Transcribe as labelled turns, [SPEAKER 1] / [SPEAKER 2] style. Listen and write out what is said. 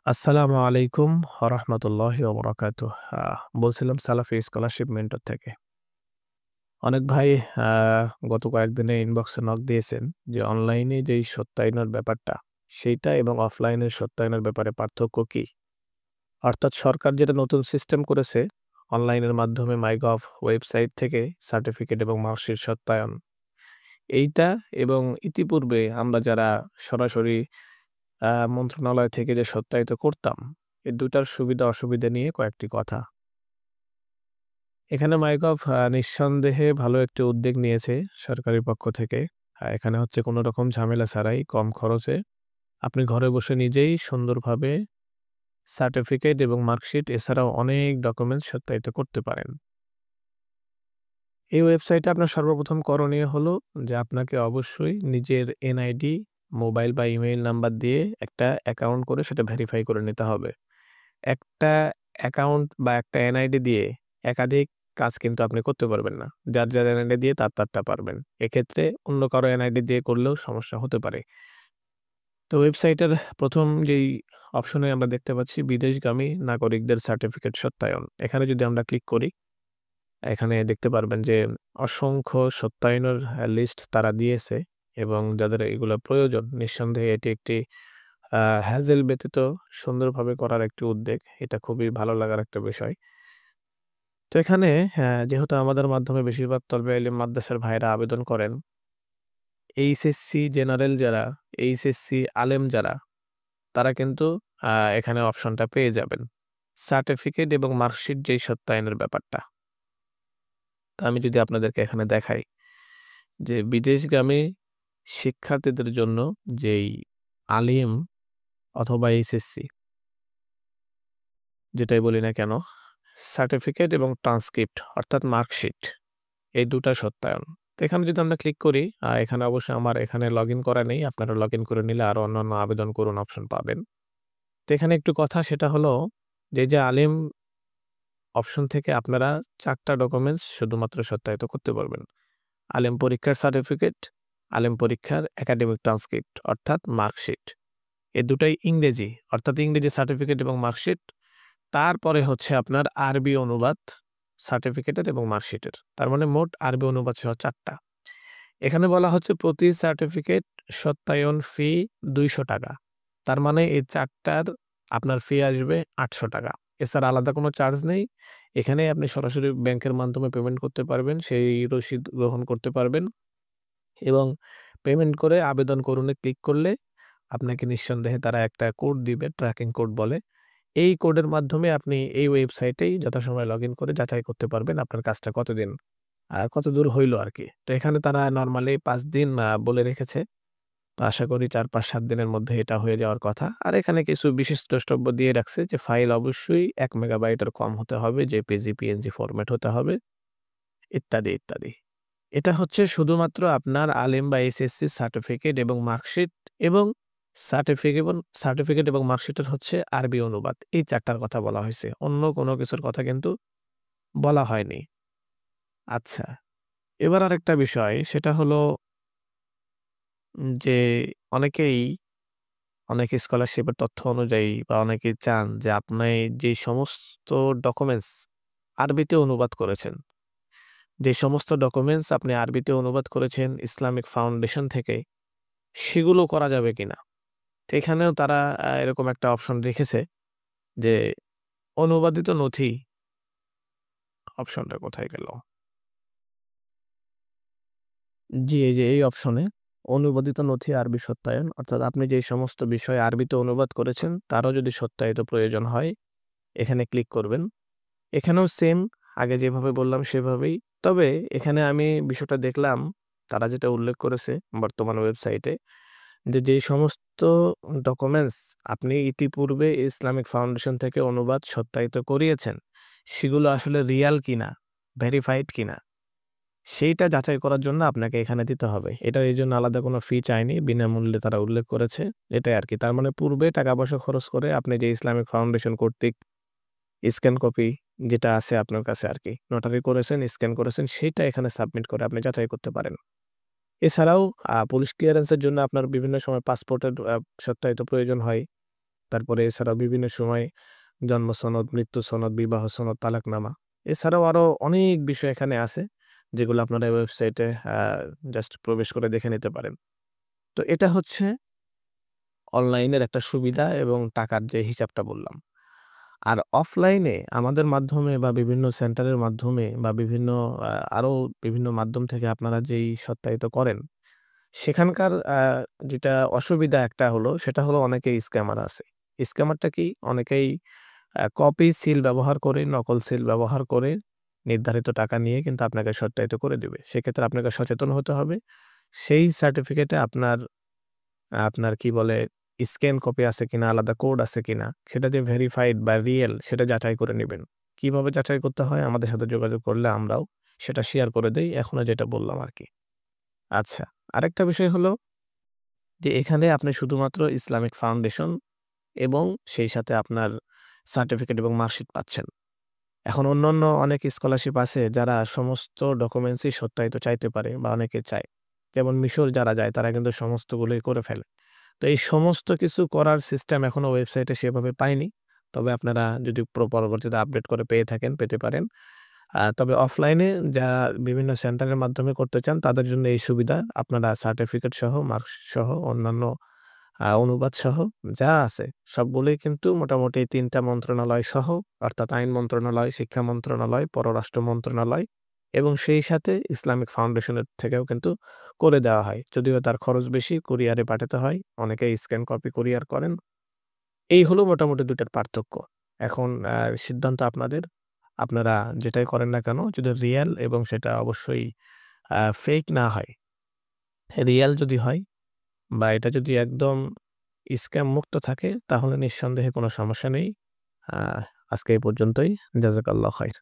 [SPEAKER 1] আসসালামু আলাইকুম ওয়া রাহমাতুল্লাহি ওয়া বারাকাতুহু। বলছিলাম সালাফি স্কলারশিপ মেন্টর থেকে। অনেক ভাই আ গত কয়েকদিনে ইনবক্সে নক দিয়েছেন যে অনলাইনে যেই সত্যায়নের ব্যাপারটা, সেইটা এবং অফলাইনের সত্যায়নের ব্যাপারে পার্থক্য কি? অর্থাৎ সরকার যেটা নতুন সিস্টেম করেছে, অনলাইনের মাধ্যমে মাইগভ ওয়েবসাইট থেকে সার্টিফিকেট এবং মার্কশিট সত্যায়ন। এইটা এবং ইতিপূর্বে আমরা যারা সরাসরি মন্ত্রণালয় থেকে যে সত্যায়িত করতাম, এই ২ টার সুবিধা-অসুবিধা নিয়ে কয়েকটি কথা। এখানে মাইগভ নিঃসন্দেহে ভালো একটি উদ্যোগ নিয়েছে সরকারি পক্ষ থেকে। এখানে হচ্ছে কোনো রকম ঝামেলা ছাড়াই কম খরচে আপনি ঘরে বসে নিজেই সুন্দরভাবে সার্টিফিকেট এবং মার্কশিট এছাড়াও অনেক ডকুমেন্টস সত্যায়িত করতে পারেন। এই ওয়েবসাইটে আপনার সর্বপ্রথম করণীয় হলো যে আপনাকে অবশ্যই নিজের এনআইডি, মোবাইল বা ইমেইল নাম্বার দিয়ে একটা অ্যাকাউন্ট করে সেটা ভেরিফাই করে নিতে হবে। একটা অ্যাকাউন্ট বা একটা এনআইডি দিয়ে একাধিক কাজ কিন্তু আপনি করতে পারবেন না। যার এনআইডি দিয়ে তারটা পারবেন। এক্ষেত্রে অন্য কারো এনআইডি দিয়ে করলেও সমস্যা হতে পারে। তো ওয়েবসাইটের ১ম যেই অপশনে আমরা দেখতে পাচ্ছি বিদেশগামী নাগরিকদের সার্টিফিকেট সত্যায়ন। এখানে যদি আমরা ক্লিক করি, এখানে দেখতে পারবেন যে অসংখ্য সত্যায়নের লিস্ট তারা দিয়েছে এবং যাদের এগুলা প্রয়োজন নিঃসন্দেহে এটি একটি আ হ্যাজেল ব্যতীত সুন্দরভাবে করার একটি উদ্যোগ। এটা খুবই ভালো লাগার একটা বিষয়। তো এখানে যেহেতু আমাদের মাধ্যমে বেশিরভাগ তলবে ইলম মাদ্রাসার ভাইরা আবেদন করেন, এইচএসসি জেনারেল যারা, এইচএসসি আলেম যারা, তারা কিন্তু আ এখানে অপশনটা পেয়ে যাবেন। সার্টিফিকেট এবং মার্কশিট যেই সত্যায়নের ব্যাপারটা। তো আমি যদি আপনাদেরকে এখানে দেখাই যে বিদেশগামী শিক্ষার্থীদের জন্য যেই আলিম অথবা এইচএসসি যেটাই বলি না কেন, সার্টিফিকেট এবং ট্রান্সক্রিপ্ট অর্থাৎ মার্কশিট এই ২ টা সত্যায়ন। তো এখানে যদি আমরা ক্লিক করি, এখানে অবশ্যই আমার এখানে লগইন করা নেই। আপনারা লগইন করে নিলে আরো অন্যান্য আবেদন করুন অপশন পাবেন। তো এখানে একটু কথা সেটা হলো যে, এই যে আলিম অপশন থেকে আপনারা ৪ টা ডকুমেন্টস শুধুমাত্র সত্যায়িত করতে পারবেন। আলিম পরীক্ষার সার্টিফিকেট, আলিম পরীক্ষার একাডেমিক ট্রান্সক্রিপ্ট অর্থাৎ মার্কশিট। এ দুটাই ইংরেজি অর্থাৎ ইংরেজি সার্টিফিকেট এবং মার্কশিট। তারপরে হচ্ছে আপনার আরবি অনুবাদ সার্টিফিকেটের এবং মার্কশিটের। তার মানে মোট আরবি অনুবাদ সহ ৪ টা। এখানে বলা হচ্ছে প্রতি সার্টিফিকেট সত্যায়ন ফি ৳২০০। তার মানে এই ৪ টার আপনার ফি আসবে ৳৮০০। এছাড়া আলাদা কোনো চার্জ নেই। এখানেই আপনি সরাসরি ব্যাংকের মাধ্যমে পেমেন্ট করতে পারবেন। সেই রসিদ গ্রহণ করতে পারবেন এবং পেমেন্ট করে আবেদন করুনে ক্লিক করলে আপনাকে নিঃসন্দেহে তারা একটা কোড দিবে, ট্র্যাকিং কোড বলে। এই কোডের মাধ্যমে আপনি এই ওয়েবসাইটেই যথাসময়ে লগইন করে যাচাই করতে পারবেন আপনার কাজটা কতদিন কতদূর হইল আরকি। তো এখানে তারা নরমালি ৫ দিন বলে রেখেছে। তো আশা করি ৪, ৫, ৭ দিনের মধ্যে এটা হয়ে যাওয়ার কথা। আর এখানে কিছু বিশেষ দ্রষ্টব্য দিয়ে রাখছে যে ফাইল অবশ্যই ১ মেগাবাইটের কম হতে হবে, জেপিজি, পিএনজি ফরম্যাট হতে হবে ইত্যাদি, ইত্যাদি। এটা হচ্ছে শুধুমাত্র আপনার আলিম বা এসএসসি সার্টিফিকেট এবং মার্কশিট এবং সার্টিফিকেট এবং মার্কশিটের হচ্ছে আরবি অনুবাদ। এই ৪ টার কথা বলা হইছে। অন্য কোনো কিছুর কথা কিন্তু বলা হয়নি। আচ্ছা, এবার আরেকটা বিষয় সেটা হলো যে অনেকেই অনেক স্কলারশিপের তথ্য অনুযায়ী বা অনেকেই চান যে আপনি যে সমস্ত ডকুমেন্টস আরবিতে অনুবাদ করেছেন, যে সমস্ত ডকুমেন্টস আপনি আরবিতে অনুবাদ করেছেন ইসলামিক ফাউন্ডেশন থেকে, সেগুলো করা যাবে কিনা? তো এখানেও তারা এরকম একটা অপশন রেখেছে যে অনুবাদিত নথি অপশনটা কোথায় গেল? জি, এই যে এই অপশনে অনুবাদিত নথি আরবি সত্যায়ন অর্থাৎ আপনি যে সমস্ত বিষয় আরবিতে অনুবাদ করেছেন তারও যদি সত্যায়িত প্রয়োজন হয় এখানে ক্লিক করবেন। এখানেও সেম আগে যেভাবে বললাম সেভাবেই। তবে এখানে আমি বিষয়টা দেখলাম তারা যেটা উল্লেখ করেছে বর্তমান ওয়েবসাইটে যেই সমস্ত ডকুমেন্টস আপনি ইতিপূর্বে ইসলামিক ফাউন্ডেশন থেকে অনুবাদ সত্যায়িত করিয়েছেন, সেগুলো আসলে রিয়াল কিনা, ভেরিফাইড কিনা, সেইটা যাচাই করার জন্য আপনাকে এখানে দিতে হবে। এটা এইজন্য আলাদা কোনো ফি চায়নি। বিনামূল্যে তারা উল্লেখ করেছে। এটাই আরকি। তার মানে পূর্বে টাকা-পয়সা খরচ করে আপনি যে ইসলামিক ফাউন্ডেশন কর্তৃক স্ক্যান কপি যেটা আছে আপনার কাছে আরকি, নোটারি করেছেন, স্ক্যান করেছেন, সেইটা এখানে সাবমিট করে আপনি যাচাই করতে পারেন। এছাড়াও পুলিশ ক্লিয়ারেন্স এর জন্য আপনার বিভিন্ন সময় পাসপোর্টের সত্যায়িত প্রয়োজন হয়। তারপরে এছাড়াও বিভিন্ন সময় জন্ম সনদ, মৃত্যু সনদ, বিবাহ সনদ, তালাকনামা। এছাড়াও আরো অনেক বিষয় এখানে আছে যেগুলো আপনারা এই ওয়েবসাইটে জাস্ট প্রবেশ করে দেখে নিতে পারেন। তো এটা হচ্ছে অনলাইনের একটা সুবিধা এবং টাকার যে হিসাবটা বললাম। আর অফলাইনে আমাদের মাধ্যমে বা বিভিন্ন সেন্টারের মাধ্যমে বা বিভিন্ন আরো বিভিন্ন মাধ্যম থেকে আপনারা যেই সত্যায়িত করেন, সেখানকার যেটা অসুবিধা একটা হলো সেটা হলো অনেকেই স্ক্যামার আছে। স্ক্যামারটা কি? অনেকেই কপি সিল ব্যবহার করে, নকল সিল ব্যবহার করে নির্ধারিত টাকা নিয়ে কিন্তু আপনাকে সত্যায়িত করে দিবে। সেক্ষেত্রে আপনাকে সচেতন হতে হবে। সেই সার্টিফিকেটে আপনার কি বলে স্ক্যান কপি আছে কিনা, আলাদা কোড আছে কিনা, সেটা যে ভেরিফাইড বা রিয়েল সেটা যাচাই করে নিবেন। কিভাবে যাচাই করতে হয়? আমাদের সাথে যোগাযোগ করলে আমরাও সেটা শেয়ার করে দেই। এখনো যেটা বললাম আরকি। আচ্ছা, আরেকটা বিষয় হলো যে এখানে আপনি শুধুমাত্র ইসলামিক ফাউন্ডেশন এবং সেই সাথে আপনার সার্টিফিকেট এবং মার্কশিট পাচ্ছেন। এখন অন্যান্য অনেক স্কলারশিপ আছে যারা সমস্ত ডকুমেন্টসই সত্যায়িত চাইতে পারে বা অনেকে চায়। যেমন মিশর যারা যায় তারা কিন্তু সমস্তগুলোই করে ফেলে। তো এই সমস্ত কিছু করার সিস্টেম এখনো ওয়েবসাইটে সেভাবে পাইনি। তবে আপনারা যদি পরবর্তীতে আপডেট করে পেয়ে থাকেন, পেতে পারেন। তবে অফলাইনে বিভিন্ন সেন্টারের মাধ্যমে করতে চান তাদের জন্য এই সুবিধা। আপনারা সার্টিফিকেট সহ, মার্কশিট সহ, অন্যান্য অনুবাদ সহ যা আছে সবগুলোই কিন্তু মোটামুটি ৩ টা মন্ত্রণালয় সহ অর্থাৎ আইন মন্ত্রণালয়, শিক্ষা মন্ত্রণালয়, পররাষ্ট্র মন্ত্রণালয় এবং সেই সাথে ইসলামিক ফাউন্ডেশনের থেকেও কিন্তু করে দেওয়া হয়। যদিও তার খরচ বেশি, কুরিয়ারে পাঠাতে হয়। অনেকেই স্ক্যান কপি কুরিয়ার করেন। এই হলো মোটামুটি ২ টার পার্থক্য। এখন সিদ্ধান্ত আপনাদের। আপনারা যেটাই করেন না কেন যদি রিয়াল এবং সেটা অবশ্যই ফেক না হয়। রিয়াল যদি হয় বা এটা যদি একদম স্ক্যাম মুক্ত থাকে তাহলে নিঃসন্দেহে কোনো সমস্যা নেই। আ আজকে এই পর্যন্তই। জাযাকাল্লাহ খাইর।